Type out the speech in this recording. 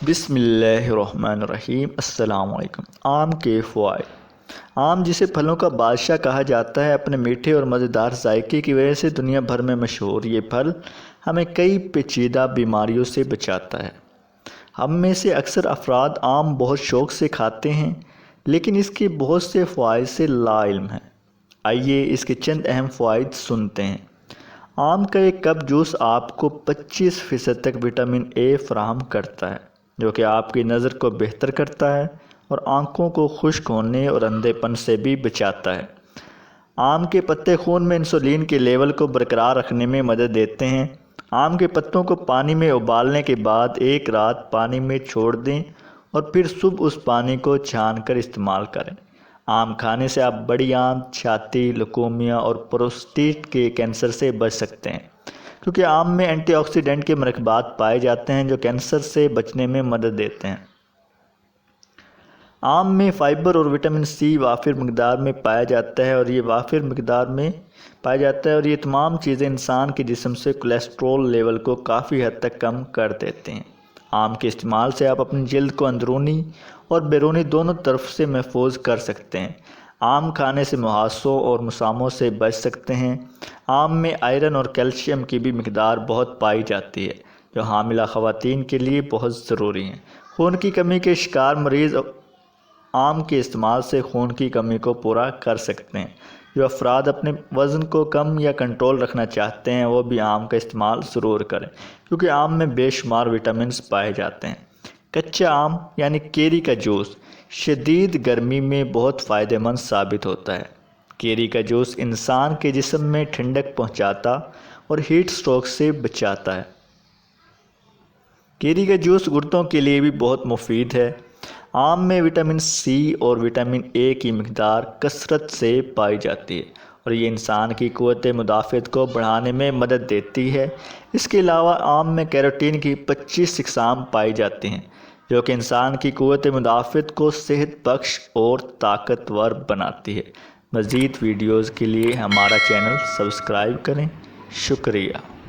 بسم اللہ الرحمن الرحیم۔ السلام علیکم۔ آم کے فوائد۔ آم جسے پھلوں کا بادشاہ کہا جاتا ہے، اپنے میٹھے اور مزیدار ذائقے کی وجہ سے دنیا بھر میں مشہور یہ پھل ہمیں کئی پیچیدہ بیماریوں سے بچاتا ہے۔ ہم میں سے اکثر افراد آم بہت شوق سے کھاتے ہیں، لیکن اس کے بہت سے فوائد سے لا علم ہیں۔ آئیے اس کے چند اہم فوائد سنتے ہیں۔ آم کا ایک کپ جوس آپ کو 25% تک وٹامن اے فراہم کرتا ہے، جو کہ آپ کی نظر کو بہتر کرتا ہے اور آنکھوں کو خشک ہونے اور اندھے پن سے بھی بچاتا ہے۔ آم کے پتے خون میں انسولین کے لیول کو برقرار رکھنے میں مدد دیتے ہیں۔ آم کے پتوں کو پانی میں ابالنے کے بعد ایک رات پانی میں چھوڑ دیں اور پھر صبح اس پانی کو چھان کر استعمال کریں۔ آم کھانے سے آپ بڑی آنت، چھاتی، لکومیا اور پروسٹیٹ کے کینسر سے بچ سکتے ہیں، کیونکہ آم میں اینٹی آکسیڈنٹ کے مرکبات پائے جاتے ہیں جو کینسر سے بچنے میں مدد دیتے ہیں۔ آم میں فائبر اور وٹامن سی وافر مقدار میں پایا جاتا ہے اور یہ تمام چیزیں انسان کے جسم سے کولیسٹرول لیول کو کافی حد تک کم کر دیتے ہیں۔ آم کے استعمال سے آپ اپنی جلد کو اندرونی اور بیرونی دونوں طرف سے محفوظ کر سکتے ہیں۔ آم کھانے سے مہاسوں اور مساموں سے بچ سکتے ہیں۔ آم میں آئرن اور کیلشیم کی بھی مقدار بہت پائی جاتی ہے، جو حاملہ خواتین کے لیے بہت ضروری ہیں۔ خون کی کمی کے شکار مریض آم کے استعمال سے خون کی کمی کو پورا کر سکتے ہیں۔ جو افراد اپنے وزن کو کم یا کنٹرول رکھنا چاہتے ہیں، وہ بھی آم کا استعمال ضرور کریں، کیونکہ آم میں بے شمار وٹامنز پائے جاتے ہیں۔ کچا آم یعنی کیری کا جوس شدید گرمی میں بہت فائدہ مند ثابت ہوتا ہے۔ کیری کا جوس انسان کے جسم میں ٹھنڈک پہنچاتا اور ہیٹ سٹروک سے بچاتا ہے۔ کیری کا جوس گردوں کے لیے بھی بہت مفید ہے۔ آم میں وٹامن سی اور وٹامن اے کی مقدار کثرت سے پائی جاتی ہے اور یہ انسان کی قوت مدافعت کو بڑھانے میں مدد دیتی ہے۔ اس کے علاوہ آم میں کیروٹین کی 25 اقسام پائی جاتی ہیں، جو کہ انسان کی قوت مدافعت کو صحت بخش اور طاقتور بناتی ہے۔ مزید ویڈیوز کے لیے ہمارا چینل سبسکرائب کریں۔ شکریہ۔